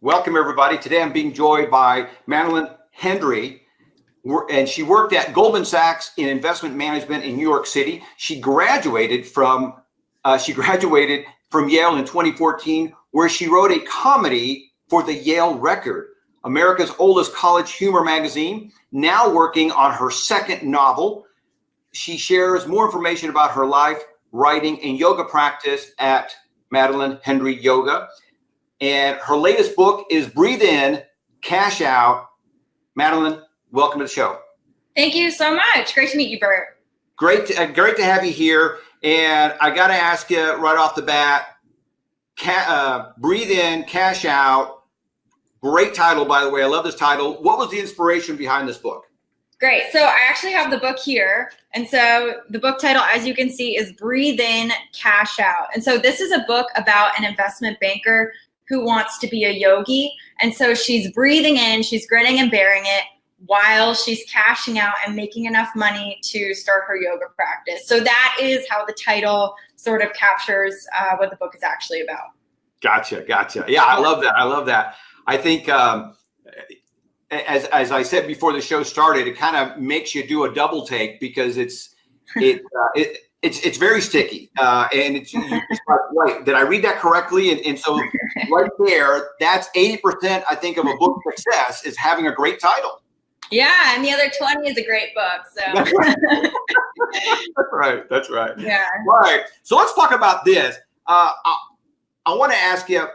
Welcome, everybody. Today I'm being joined by Madeleine Henry, and she worked at Goldman Sachs in investment management in New York City. She graduated from Yale in 2014, where she wrote a comedy for the Yale Record, America's oldest college humor magazine. Now working on her second novel, she shares more information about her life, writing, and yoga practice at Madeleine Henry Yoga. And her latest book is Breathe In, Cash Out. Madeleine, welcome to the show. Thank you so much. Great to meet you, Bert. Great to have you here. And I got to ask you right off the bat, Breathe In, Cash Out. Great title, by the way. I love this title. What was the inspiration behind this book? Great. So I actually have the book here. And so the book title, as you can see, is Breathe In, Cash Out. And so this is a book about an investment banker who wants to be a yogi. And so she's breathing in, she's grinning and bearing it while she's cashing out and making enough money to start her yoga practice. So that is how the title sort of captures what the book is actually about. Gotcha. Yeah, I love that. I think, as I said before the show started, it kind of makes you do a double take because it's very sticky, and it's right. Did I read that correctly? And so right there, that's 80%. I think of a book success is having a great title. Yeah, and the other 20 is a great book. So that's right. Yeah. All right. So let's talk about this. I want to ask you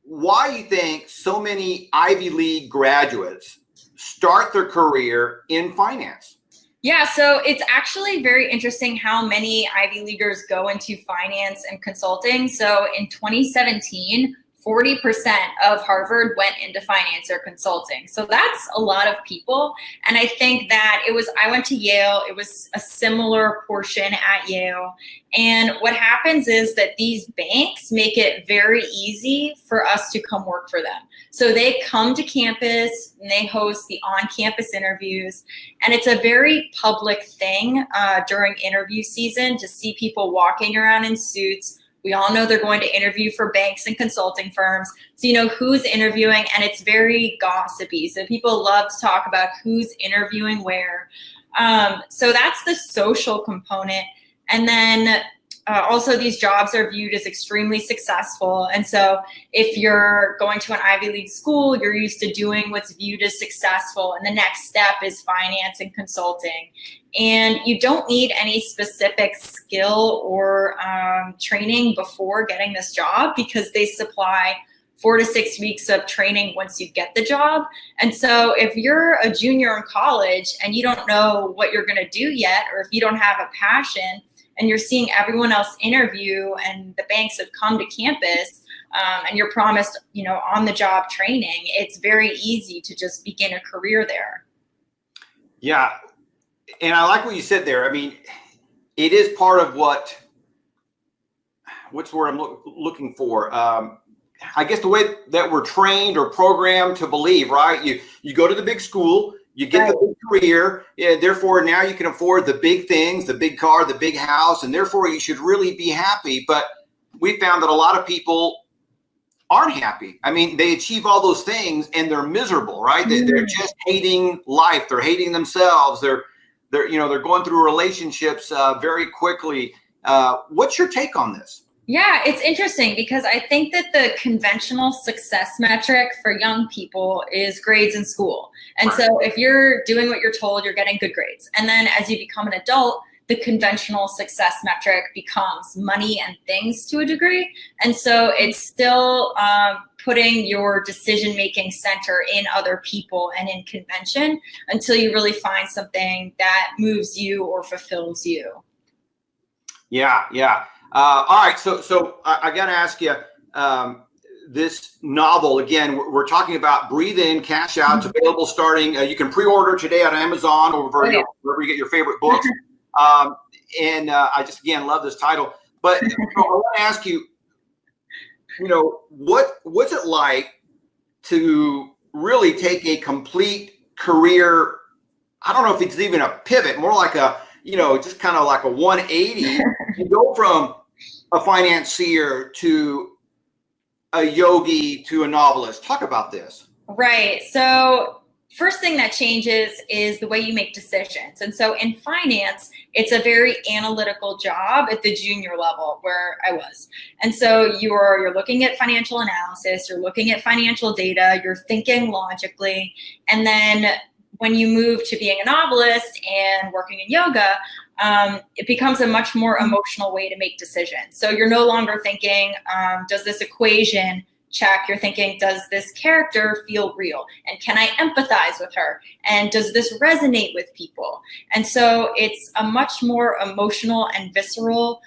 why you think so many Ivy League graduates start their career in finance. Yeah, so it's actually very interesting how many Ivy Leaguers go into finance and consulting. So in 2017, 40% of Harvard went into finance or consulting. So that's a lot of people. And I think that I went to Yale. It was a similar portion at Yale. And what happens is that these banks make it very easy for us to come work for them. So they come to campus and they host the on-campus interviews. And it's a very public thing during interview season to see people walking around in suits. We all know they're going to interview for banks and consulting firms. So you know who's interviewing, and it's very gossipy. So people love to talk about who's interviewing where. So that's the social component. And then also these jobs are viewed as extremely successful. And so if you're going to an Ivy League school, you're used to doing what's viewed as successful. And the next step is finance and consulting. And you don't need any specific skill or training before getting this job because they supply 4 to 6 weeks of training once you get the job. And so if you're a junior in college and you don't know what you're going to do yet, or if you don't have a passion, and you're seeing everyone else interview and the banks have come to campus and you're promised, on-the-job training, it's very easy to just begin a career there. Yeah. And I like what you said there. I mean, it is part of what's the word I'm looking for? I guess the way that we're trained or programmed to believe, right? You go to the big school, you get the big career, therefore now you can afford the big things, the big car, the big house, and therefore you should really be happy. But we found that a lot of people aren't happy. I mean, they achieve all those things and they're miserable, right? They're just hating life. They're hating themselves. They're going through relationships very quickly. What's your take on this? Yeah, it's interesting because I think that the conventional success metric for young people is grades in school. And so if you're doing what you're told, you're getting good grades. And then as you become an adult, the conventional success metric becomes money and things to a degree. And so it's still putting your decision-making center in other people and in convention until you really find something that moves you or fulfills you. Yeah. All right, so I got to ask you, this novel, again, we're talking about Breathe In, Cash Out. It's available starting, you can pre-order today on Amazon or wherever you get your favorite books. And I just, again, love this title. But I want to ask you, what's it like to really take a complete career, I don't know if it's even a pivot, more like a, just kind of like a 180, you go from a financier to a yogi to a novelist? Talk about this. Right. So first thing that changes is the way you make decisions. And so in finance, it's a very analytical job at the junior level where I was. And so you're looking at financial analysis, you're looking at financial data, you're thinking logically. And then when you move to being a novelist and working in yoga, it becomes a much more emotional way to make decisions. So you're no longer thinking, does this equation check? You're thinking, does this character feel real? And can I empathize with her? And does this resonate with people? And so it's a much more emotional and visceral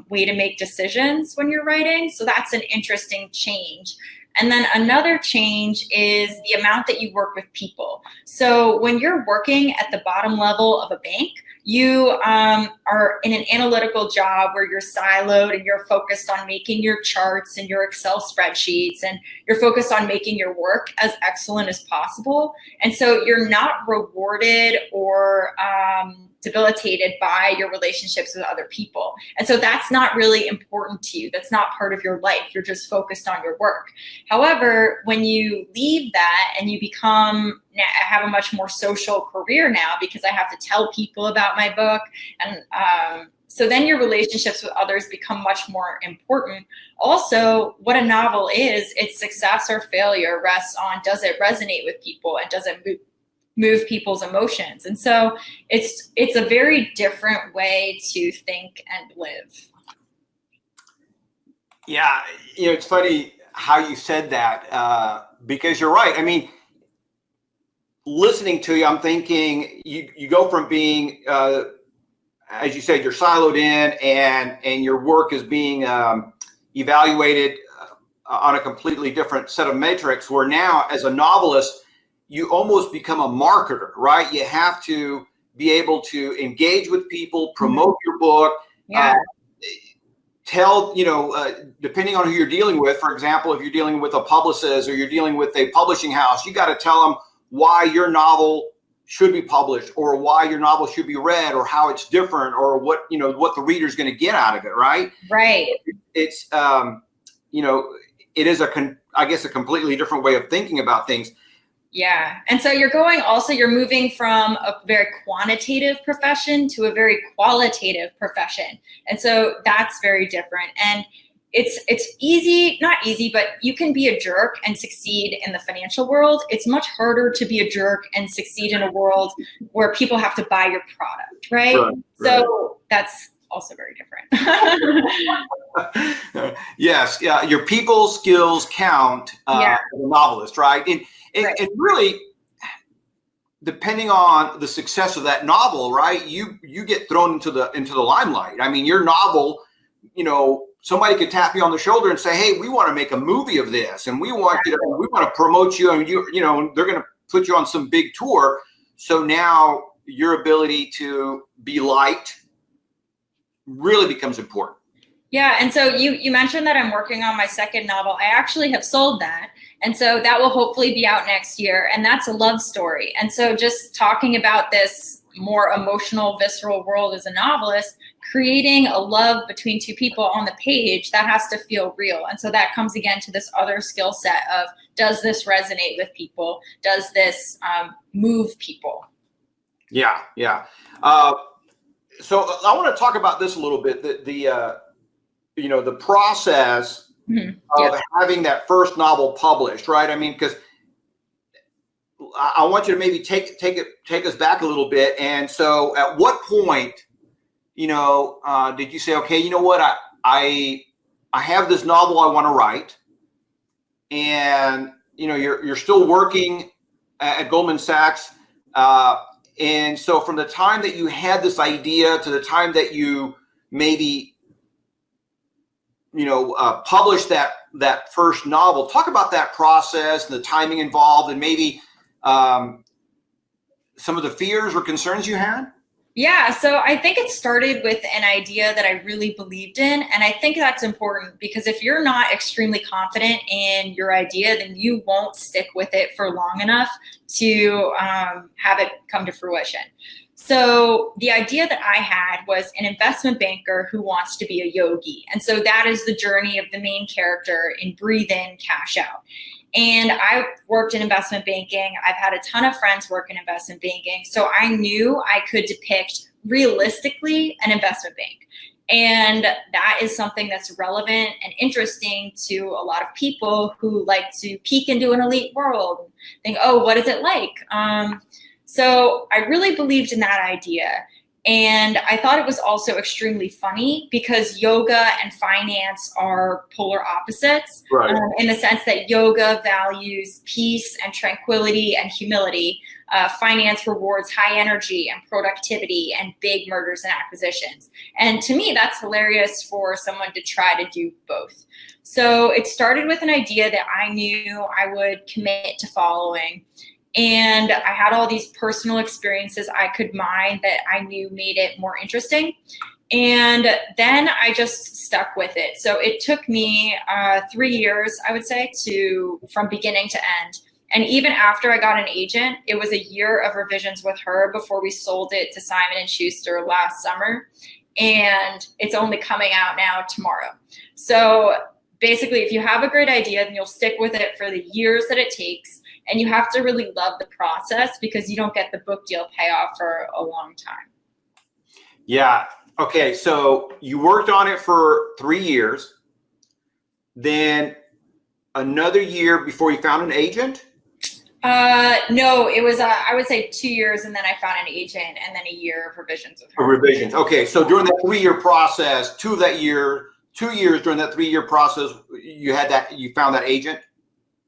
way to make decisions when you're writing. So that's an interesting change. And then another change is the amount that you work with people. So when you're working at the bottom level of a bank, you are in an analytical job where you're siloed and you're focused on making your charts and your Excel spreadsheets, and you're focused on making your work as excellent as possible. And so you're not rewarded or debilitated by your relationships with other people. And so that's not really important to you. That's not part of your life. You're just focused on your work. However, when you leave that and you I have a much more social career now because I have to tell people about my book. And so then your relationships with others become much more important. Also, what a novel is, its success or failure rests on, does it resonate with people and does it move people's emotions? And so it's a very different way to think and live. Yeah, it's funny how you said that because you're right. I mean, listening to you, I'm thinking you go from being, as you said, you're siloed in and your work is being evaluated on a completely different set of metrics, where now as a novelist, you almost become a marketer, right? You have to be able to engage with people, promote your book, tell, depending on who you're dealing with. For example, if you're dealing with a publicist or you're dealing with a publishing house, you got to tell them why your novel should be published or why your novel should be read or how it's different or what the reader's going to get out of it, right? Right. It's, it is I guess a completely different way of thinking about things. Yeah. And so you're moving from a very quantitative profession to a very qualitative profession. And so that's very different. And it's easy, not easy, but you can be a jerk and succeed in the financial world. It's much harder to be a jerk and succeed in a world where people have to buy your product, right? So that's also very different. Yes. Yeah. Your people skills count as a novelist, right? And really, depending on the success of that novel, right, you get thrown into the limelight. I mean, your novel, somebody could tap you on the shoulder and say, "Hey, we want to make a movie of this, and we want to promote you, and they're going to put you on some big tour." So now your ability to be liked really becomes important. Yeah, and so you mentioned that I'm working on my second novel. I actually have sold that. And so that will hopefully be out next year. And that's a love story. And so just talking about this more emotional, visceral world as a novelist, creating a love between two people on the page, that has to feel real. And so that comes again to this other skill set of, does this resonate with people? Does this move people? Yeah, yeah. So I want to talk about this a little bit, the process of having that first novel published, right? I mean, because I want you to maybe take us back a little bit. And so at what point, did you say, okay, you know what, I have this novel I want to write, and you're still working at Goldman Sachs, and so from the time that you had this idea to the time that you maybe publish that first novel, talk about that process and the timing involved, and maybe some of the fears or concerns you had. Yeah, so I think it started with an idea that I really believed in. And I think that's important because if you're not extremely confident in your idea, then you won't stick with it for long enough to have it come to fruition. So the idea that I had was an investment banker who wants to be a yogi. And so that is the journey of the main character in Breathe In, Cash Out. And I worked in investment banking. I've had a ton of friends work in investment banking. So I knew I could depict realistically an investment bank. And that is something that's relevant and interesting to a lot of people who like to peek into an elite world and think, oh, what is it like? So I really believed in that idea. And I thought it was also extremely funny because yoga and finance are polar opposites, Right. In the sense that yoga values peace and tranquility and humility. Finance rewards high energy and productivity and big mergers and acquisitions. And to me, that's hilarious for someone to try to do both. So it started with an idea that I knew I would commit to following. And I had all these personal experiences I could mine that I knew made it more interesting. And then I just stuck with it. So it took me 3 years, I would say, from beginning to end. And even after I got an agent, it was a year of revisions with her before we sold it to Simon & Schuster last summer. And it's only coming out now tomorrow. So basically, if you have a great idea, then you'll stick with it for the years that it takes. And you have to really love the process because you don't get the book deal payoff for a long time. Yeah. Okay. So you worked on it for 3 years, then another year before you found an agent? No, it was, I would say 2 years, and then I found an agent, and then a year of revisions with her. Revisions. Okay. So during that 3 year process, 2 years during that 3 year process, you found that agent?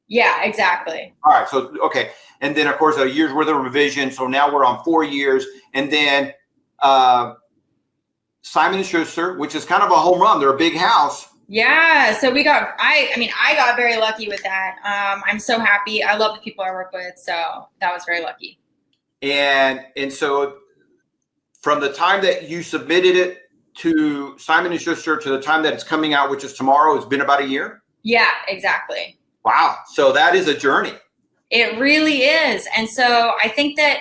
Yeah, exactly. All right. So, okay. And then, of course, a year's worth of revision. So now we're on 4 years. And then Simon & Schuster, which is kind of a home run. They're a big house. Yeah. So I got very lucky with that. I'm so happy. I love the people I work with. So that was very lucky. And so from the time that you submitted it to Simon & Schuster to the time that it's coming out, which is tomorrow, it's been about a year? Yeah, exactly. Wow. So that is a journey. It really is. And so I think that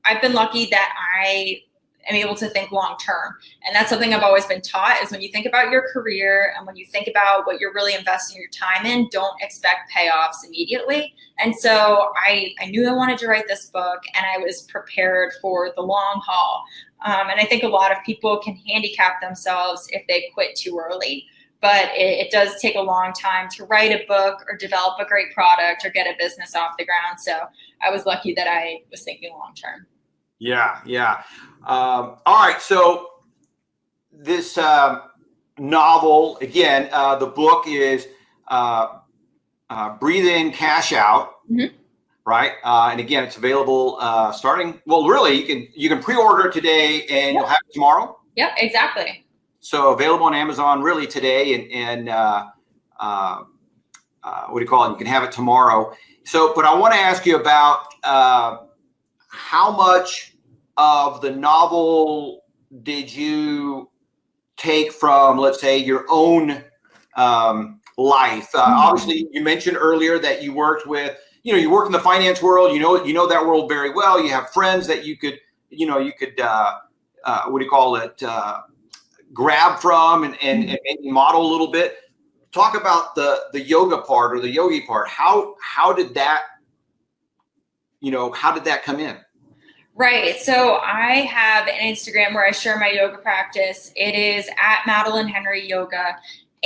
I've been lucky that I am able to think long term. And that's something I've always been taught is when you think about your career and when you think about what you're really investing your time in, don't expect payoffs immediately. And so I knew I wanted to write this book and I was prepared for the long haul. And I think a lot of people can handicap themselves if they quit too early. But it does take a long time to write a book or develop a great product or get a business off the ground. So I was lucky that I was thinking long term. Yeah, yeah. All right. So this novel, again, the book is Breathe In, Cash Out. Mm-hmm. Right. And again, it's available starting. Well, really, you can pre-order it today and you'll have it tomorrow. Yep, exactly. So available on Amazon really today, and what do you call it? You can have it tomorrow. So, but I want to ask you about how much of the novel did you take from, let's say, your own life? Obviously, you mentioned earlier that you worked with, you work in the finance world. You know that world very well. You have friends that you could what do you call it? Grab from and maybe model a little bit. Talk about the yoga part or the yogi part. How did that come in? Right. So I have an Instagram where I share my yoga practice. It is at Madeleine Henry Yoga.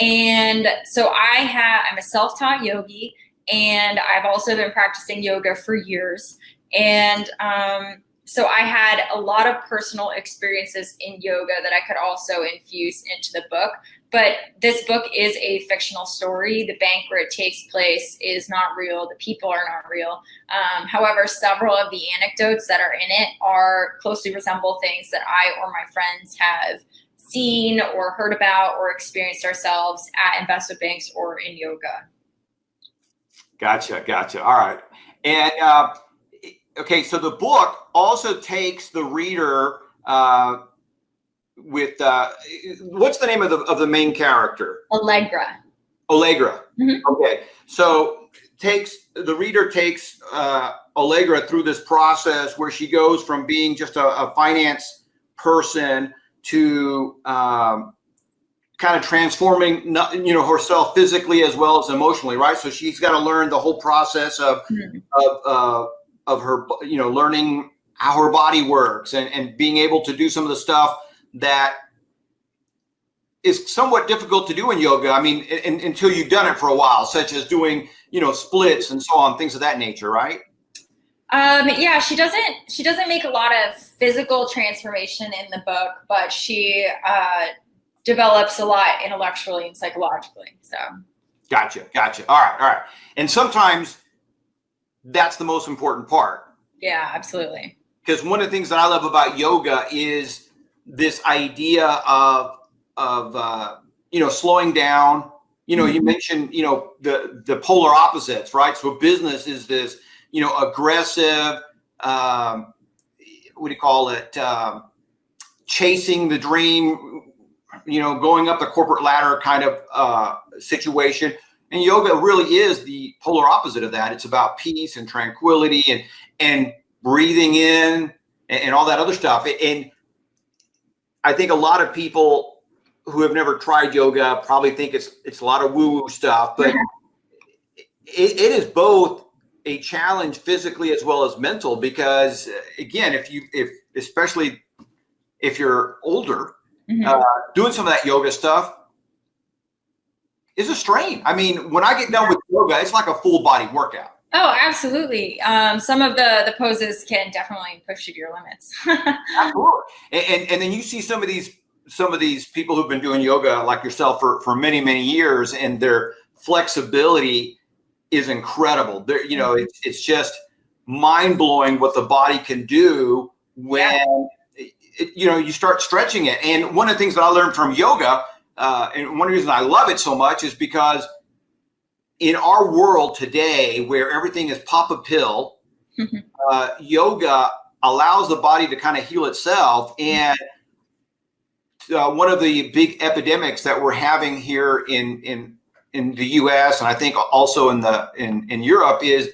And so I'm a self-taught yogi, and I've also been practicing yoga for years. And so I had a lot of personal experiences in yoga that I could also infuse into the book. But this book is a fictional story. The bank where it takes place is not real. The people are not real. However, several of the anecdotes that are in it closely resemble things that I or my friends have seen or heard about or experienced ourselves at investment banks or in yoga. Gotcha. All right. And okay, so the book also takes the reader with what's the name of the main character? Allegra. Mm-hmm. Okay, so the reader takes Allegra through this process where she goes from being just a finance person to kind of transforming, herself physically as well as emotionally, right? So she's got to learn the whole process of her, learning how her body works and being able to do some of the stuff that is somewhat difficult to do in yoga. I mean, until you've done it for a while, such as doing, splits and so on, things of that nature, right? Yeah, she doesn't make a lot of physical transformation in the book, but she develops a lot intellectually and psychologically. So. Gotcha. All right. And sometimes that's the most important part. Yeah, absolutely. Because one of the things that I love about yoga is this idea of slowing down. You mentioned, the polar opposites, right? So business is this, aggressive, what do you call it? Chasing the dream, going up the corporate ladder kind of situation. And yoga really is the polar opposite of that. It's about peace and tranquility and breathing in and all that other stuff. And I think a lot of people who have never tried yoga probably think it's a lot of woo-woo stuff, but it is both a challenge physically as well as mental, because again, especially if you're older, doing some of that yoga stuff is a strain. I mean, when I get done with yoga, it's like a full body workout. Oh, absolutely. Some of the poses can definitely push you to your limits. Absolutely. And then you see some of these people who've been doing yoga like yourself for many, many years, and their flexibility is incredible. It's just mind blowing what the body can do when you start stretching it. And one of the things that I learned from yoga, and one of the reasons I love it so much, is because in our world today, where everything is pop a pill, yoga allows the body to kind of heal itself. And one of the big epidemics that we're having here in the U.S. and I think also in Europe is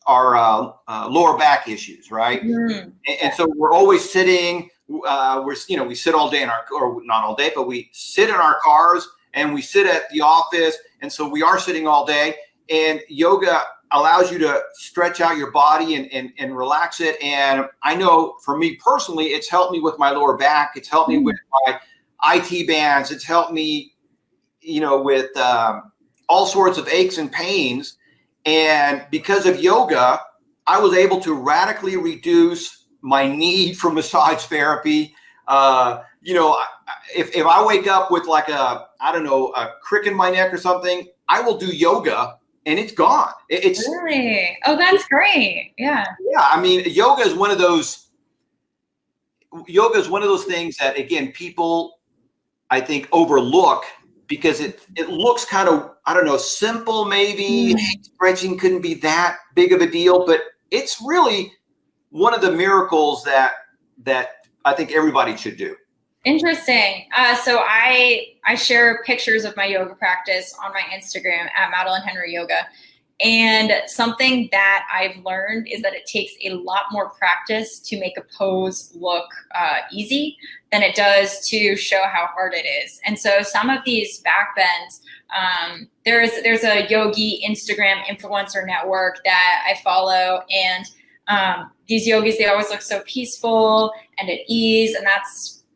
our lower back issues, right? And so we're always sitting. We sit all day or not all day, but we sit in our cars and we sit at the office. And so we are sitting all day, and yoga allows you to stretch out your body and relax it. And I know for me personally, it's helped me with my lower back. It's helped me with my IT bands. It's helped me, with all sorts of aches and pains. And because of yoga, I was able to radically reduce my need for massage therapy. If I wake up with like a crick in my neck or something, I will do yoga and it's gone. It's really, oh, that's great. Yeah. I mean, yoga is one of those things that, again, people I think overlook because it looks kind of, simple maybe. Stretching couldn't be that big of a deal, but it's really one of the miracles that I think everybody should do. Interesting. So I share pictures of my yoga practice on my Instagram at Madeleine Henry Yoga. And something that I've learned is that it takes a lot more practice to make a pose look easy than it does to show how hard it is. And so some of these back bends, there's a yogi Instagram influencer network that I follow, and these yogis, they always look so peaceful and at ease, and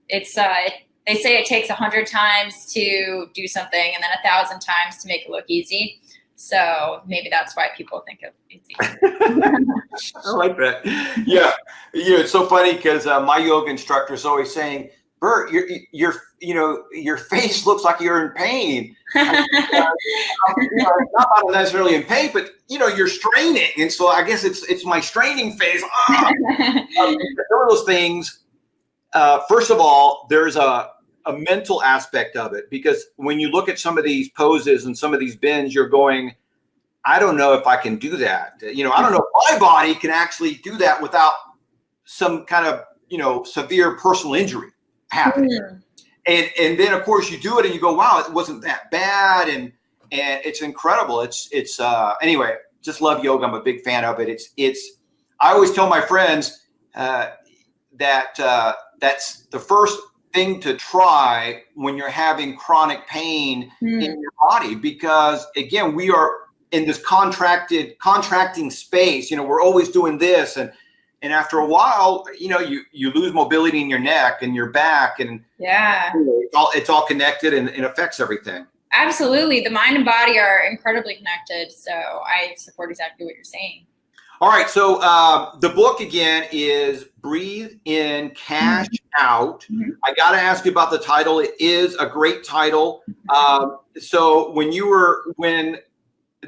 they say it takes 100 times to do something and then 1,000 times to make it look easy. So maybe that's why people think of it's easy. I like that. Yeah. It's so funny because my yoga instructor is always saying, Bert, your face looks like you're in pain. Not necessarily in pain, but you're straining, and so I guess it's my straining face. Some of those things. First of all, there's a mental aspect of it, because when you look at some of these poses and some of these bends, you're going, I don't know if I can do that. I don't know if my body can actually do that without some kind of severe personal injury happening. And then of course you do it and you go, wow, it wasn't that bad, and it's incredible. It's anyway. just love yoga. I'm a big fan of it. I always tell my friends that that's the first thing to try when you're having chronic pain in your body, because again, we are in this contracting space. We're always doing this, and after a while, you lose mobility in your neck and your back, and it's all connected and it affects everything. Absolutely. The mind and body are incredibly connected. So I support exactly what you're saying. All right. So the book again is Breathe In, Cash Out. I got to ask you about the title. It is a great title. So when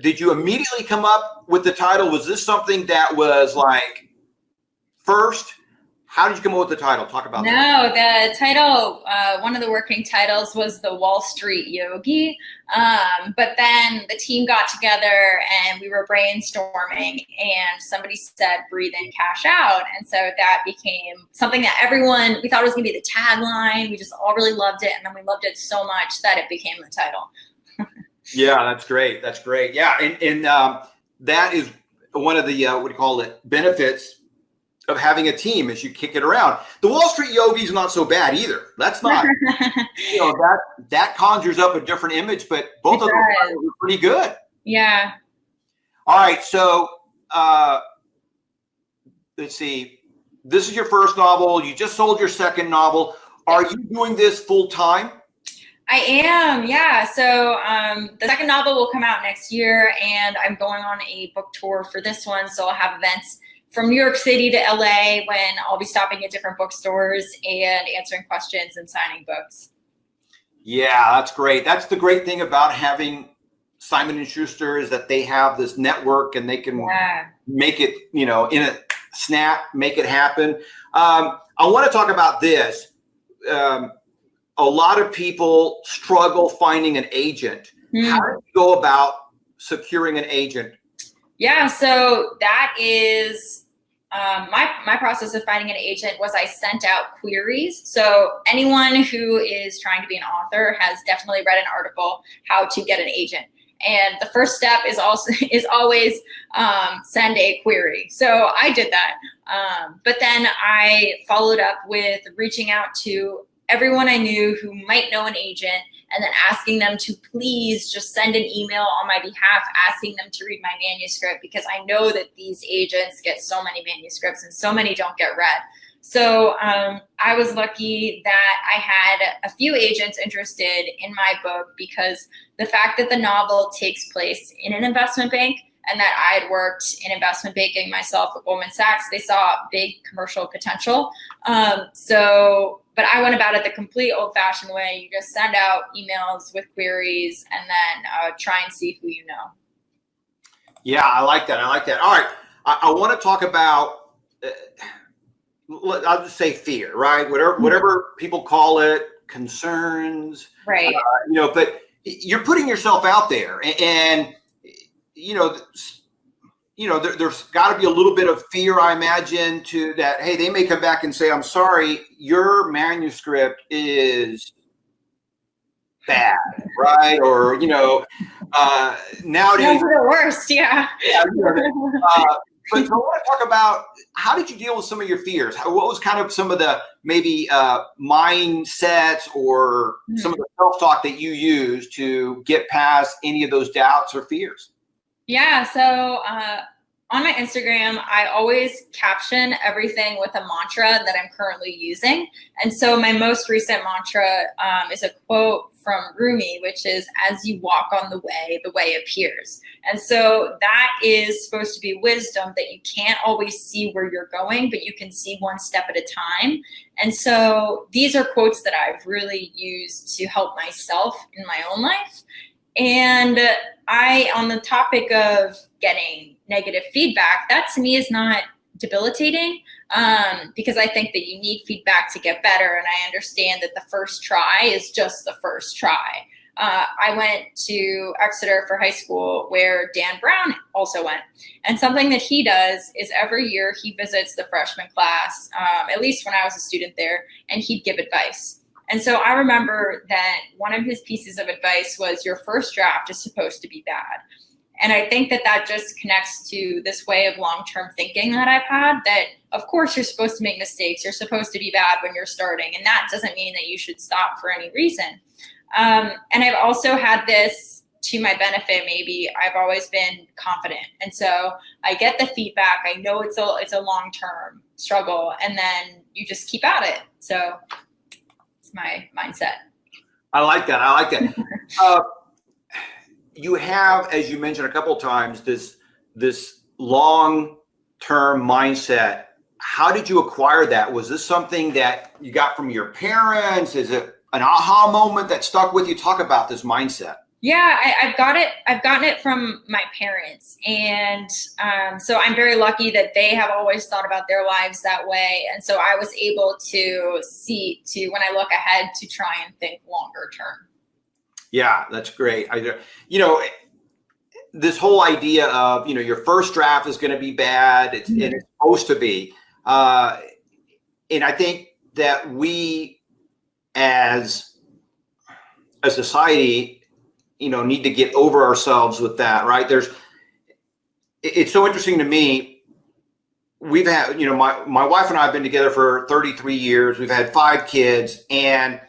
did you immediately come up with the title? Was this something that was like first? How did you come up with the title? Talk about that. No, the title, one of the working titles was The Wall Street Yogi. But then the team got together and we were brainstorming, and somebody said, breathe in, cash out. And so that became something that we thought it was going to be the tagline. We just all really loved it. And then we loved it so much that it became the title. Yeah, that's great. That's great. Yeah. And that is one of the, benefits of having a team as you kick it around. The Wall Street Yogi is not so bad either. That's not, that conjures up a different image, but both of them are pretty good. Yeah. All right. So let's see. This is your first novel. You just sold your second novel. Are you doing this full time? I am, yeah. So the second novel will come out next year, and I'm going on a book tour for this one. So I'll have events from New York City to LA when I'll be stopping at different bookstores and answering questions and signing books. Yeah, that's great. That's the great thing about having Simon & Schuster, is that they have this network and they can make it, in a snap, make it happen. I want to talk about this. A lot of people struggle finding an agent. How do you go about securing an agent? Yeah, so that is my process of finding an agent was I sent out queries. So anyone who is trying to be an author has definitely read an article, How to Get an Agent. And the first step is always send a query. So I did that. But then I followed up with reaching out to everyone I knew who might know an agent, and then asking them to please just send an email on my behalf, asking them to read my manuscript, because I know that these agents get so many manuscripts and so many don't get read. So I was lucky that I had a few agents interested in my book, because the fact that the novel takes place in an investment bank and that I had worked in investment banking myself at Goldman Sachs, they saw big commercial potential. But I went about it the complete old-fashioned way. You just send out emails with queries and then try and see who you know. Yeah, I like that. All right, I want to talk about, I'll just say fear, right? Whatever people call it, concerns. Right. But you're putting yourself out there, and there's got to be a little bit of fear, I imagine, to that. Hey, they may come back and say, I'm sorry, your manuscript is bad, right? Or, nowadays. The worst, yeah. But I want to talk about, how did you deal with some of your fears? What was kind of some of the maybe mindsets or some of the self-talk that you used to get past any of those doubts or fears? Yeah, so on my Instagram, I always caption everything with a mantra that I'm currently using. And so my most recent mantra is a quote from Rumi, which is, as you walk on the way appears. And so that is supposed to be wisdom, that you can't always see where you're going, but you can see one step at a time. And so these are quotes that I've really used to help myself in my own life. And on the topic of getting negative feedback, that to me is not debilitating, because I think that you need feedback to get better. And I understand that the first try is just the first try. I went to Exeter for high school, where Dan Brown also went. And something that he does is every year he visits the freshman class, at least when I was a student there, and he'd give advice. And so I remember that one of his pieces of advice was, your first draft is supposed to be bad. And I think that just connects to this way of long-term thinking that I've had, that of course you're supposed to make mistakes. You're supposed to be bad when you're starting. And that doesn't mean that you should stop for any reason. And I've also had this to my benefit. Maybe I've always been confident. And so I get the feedback. I know it's a long-term struggle, and then you just keep at it. So it's my mindset. I like that. You have, as you mentioned a couple of times, this long-term mindset. How did you acquire that? Was this something that you got from your parents? Is it an aha moment that stuck with you? Talk about this mindset. Yeah, I've gotten it from my parents. And so I'm very lucky that they have always thought about their lives that way. And so I was able to when I look ahead, to try and think longer term. Yeah, that's great. This whole idea of, your first draft is going to be bad. It's supposed to be. And I think that we as a society, need to get over ourselves with that, right? It's so interesting to me. We've had, my wife and I have been together for 33 years. We've had 5 kids, and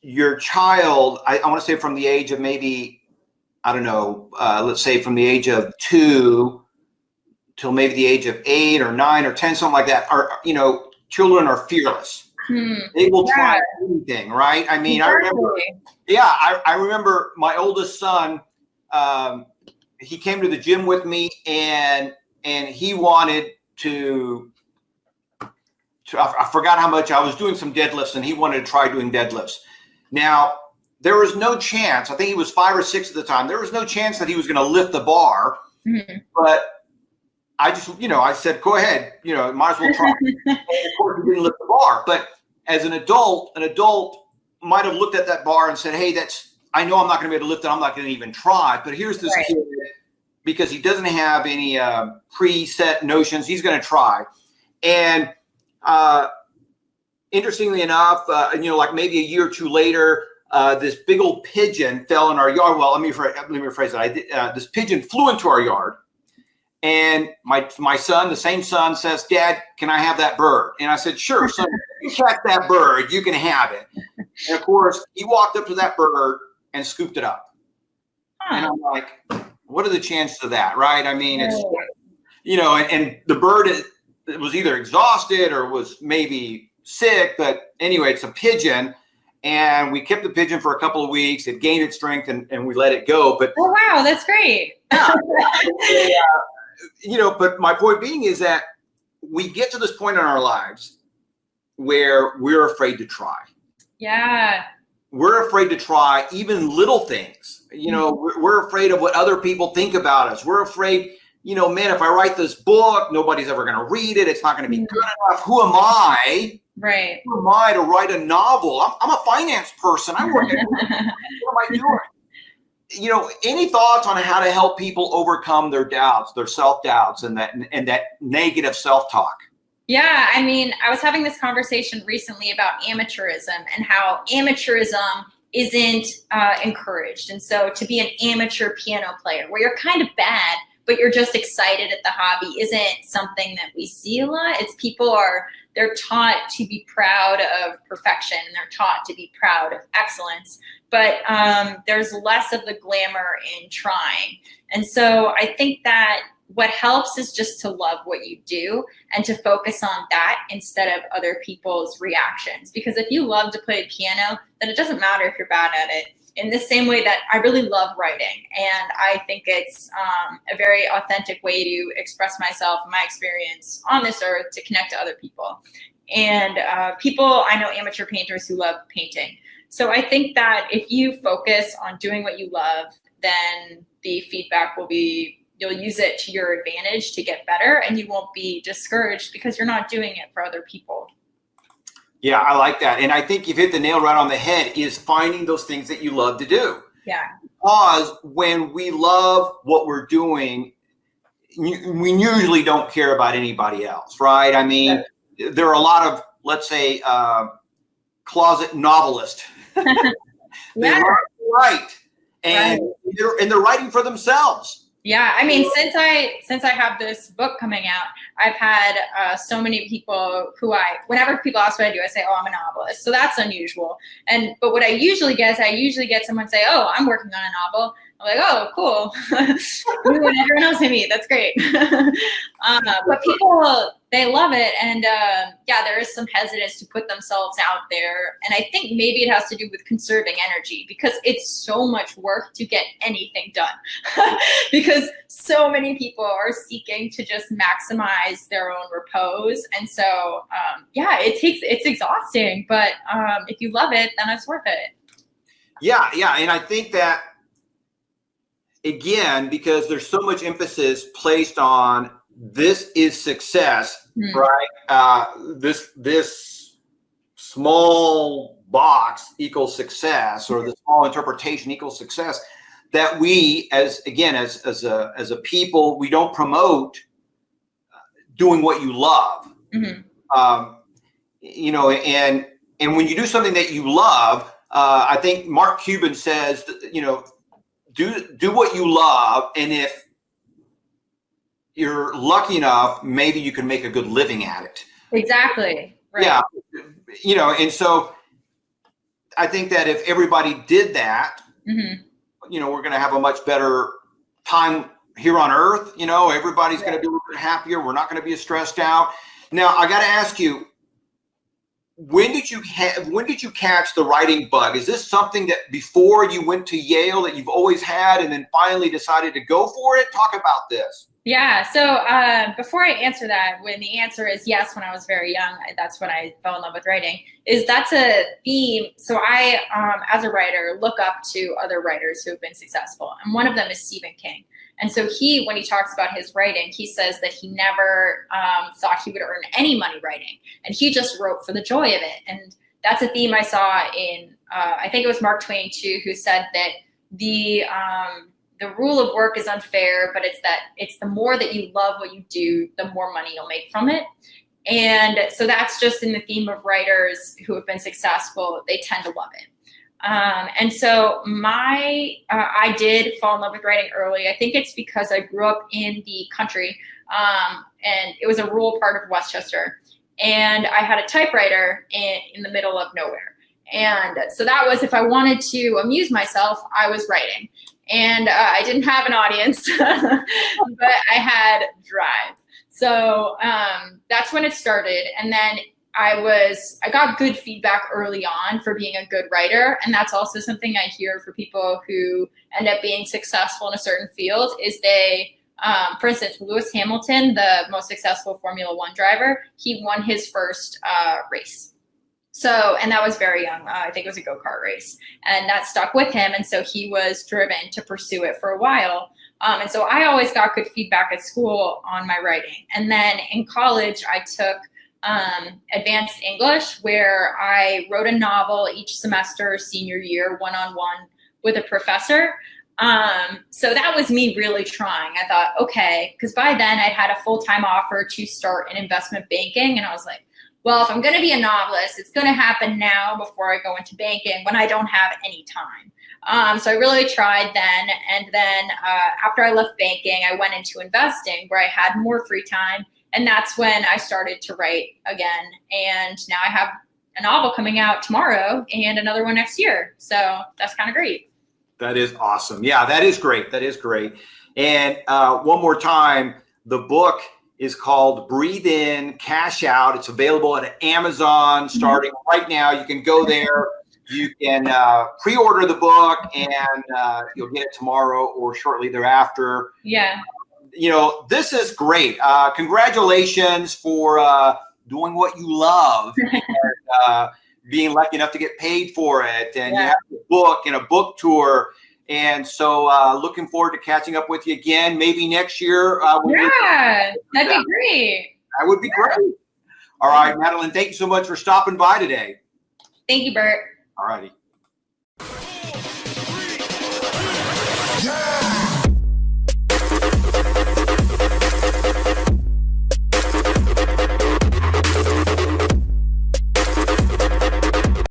your child, I want to say from the age of maybe, I don't know, let's say from the age of 2 till maybe the age of 8 or 9 or 10, something like that, children are fearless. They will try anything, right? I mean, I remember my oldest son, he came to the gym with me, and he wanted to I forgot how much. I was doing some deadlifts, and he wanted to try doing deadlifts. Now, there was no chance, I think he was 5 or 6 at the time, there was no chance that he was going to lift the bar, but I just, I said, go ahead, might as well try. And of course, he didn't lift the bar. But as an adult might have looked at that bar and said, hey, I know I'm not going to be able to lift it. I'm not going to even try. But here's this kid, because he doesn't have any preset notions, he's going to try. And interestingly enough, like maybe a year or 2 later, this big old pigeon fell in our yard. Well, let me rephrase it. This pigeon flew into our yard. And my son, the same son, says, Dad, can I have that bird? And I said, sure, son, you catch that bird, you can have it. And of course, he walked up to that bird and scooped it up. And I'm like, what are the chances of that, right? I mean, it's, and the bird it was either exhausted or was maybe sick, but anyway, it's a pigeon. And we kept the pigeon for a couple of weeks. It gained its strength, and we let it go. But oh, wow, that's great. But my point being is that we get to this point in our lives where we're afraid to try. Yeah. We're afraid to try even little things. We're afraid of what other people think about us. We're afraid, man, if I write this book, nobody's ever going to read it. It's not going to be good enough. Who am I? Right. Who am I to write a novel? I'm a finance person. I work at what am I doing? Any thoughts on how to help people overcome their doubts, their self-doubts, and that negative self-talk? Yeah, I mean, I was having this conversation recently about amateurism and how amateurism isn't encouraged. And so to be an amateur piano player where you're kind of bad, but you're just excited at the hobby isn't something that we see a lot. It's they're taught to be proud of perfection, and they're taught to be proud of excellence. But there's less of the glamour in trying. And so I think that what helps is just to love what you do and to focus on that instead of other people's reactions. Because if you love to play piano, then it doesn't matter if you're bad at it. In the same way that I really love writing, and I think it's a very authentic way to express myself and my experience on this earth to connect to other people. And I know amateur painters who love painting. So I think that if you focus on doing what you love, then the feedback will be, you'll use it to your advantage to get better, and you won't be discouraged because you're not doing it for other people. Yeah, I like that. And I think you've hit the nail right on the head, is finding those things that you love to do. Yeah. Because when we love what we're doing, we usually don't care about anybody else, right? I mean, there are a lot of, let's say, closet novelists. They love to write, and they're writing for themselves. Yeah, I mean, since I have this book coming out, I've had so many people whenever people ask what I do, I say, oh, I'm a novelist. So that's unusual. But what I usually get someone say, oh, I'm working on a novel. I'm like, oh, cool. You and everyone else I meet, that's great. But people, they love it. And yeah, there is some hesitance to put themselves out there. And I think maybe it has to do with conserving energy, because it's so much work to get anything done. Because so many people are seeking to just maximize their own repose. And so, yeah, it's exhausting, but if you love it, then it's worth it. Yeah. And I think that, again, because there's so much emphasis placed on this is success, right? This small box equals success, or the small interpretation equals success, that we, as a people, we don't promote doing what you love. You know, and when you do something that you love, I think Mark Cuban says, you know, do what you love, and if you're lucky enough, maybe you can make a good living at it. Exactly. Right. Yeah. You know, and so I think that if everybody did that, you know, we're going to have a much better time here on earth. You know, everybody's going to be a little bit happier. We're not going to be as stressed out. Now, I got to ask you, when did you catch the writing bug? Is this something that before you went to Yale that you've always had, and then finally decided to go for it? Talk about this. Yeah. So before I answer that, when the answer is yes, when I was very young, that's when I fell in love with writing. That's a theme. So I, as a writer, look up to other writers who have been successful, and one of them is Stephen King. And so when he talks about his writing, he says that he never thought he would earn any money writing, and he just wrote for the joy of it. And that's a theme I saw in, I think it was Mark Twain too, who said that the rule of work is unfair, but it's the more that you love what you do, the more money you'll make from it. And so that's just in the theme of writers who have been successful. They tend to love it. And so I did fall in love with writing early. I think it's because I grew up in the country, and it was a rural part of Westchester, and I had a typewriter in the middle of nowhere. And so that was, if I wanted to amuse myself, I was writing. And I didn't have an audience, but I had drive. So that's when it started. And then I got good feedback early on for being a good writer. And that's also something I hear for people who end up being successful in a certain field is they, for instance, Lewis Hamilton, the most successful Formula One driver, he won his first race. So, and that was very young. I think it was a go-kart race, and that stuck with him. And so he was driven to pursue it for a while. And so I always got good feedback at school on my writing. And then in college, I took advanced English, where I wrote a novel each semester, senior year, one-on-one with a professor. So that was me really trying. I thought, okay, because by then I had a full-time offer to start in investment banking. And I was like, well, if I'm going to be a novelist, it's going to happen now before I go into banking when I don't have any time. So I really tried then. And then after I left banking, I went into investing where I had more free time. And that's when I started to write again. And now I have a novel coming out tomorrow and another one next year. So that's kind of great. That is awesome. Yeah, that is great. That is great. And one more time, the book is called Breathe In, Cash Out. It's available at Amazon starting right now. You can go there. You can pre-order the book, and you'll get it tomorrow or shortly thereafter. Yeah. You know, this is great. Congratulations for doing what you love and being lucky enough to get paid for it. And you have a book and a book tour. And so looking forward to catching up with you again, maybe next year. That'd be great. That would be great. All right, Madeleine, thank you so much for stopping by today. Thank you, Bert. All righty. Yeah.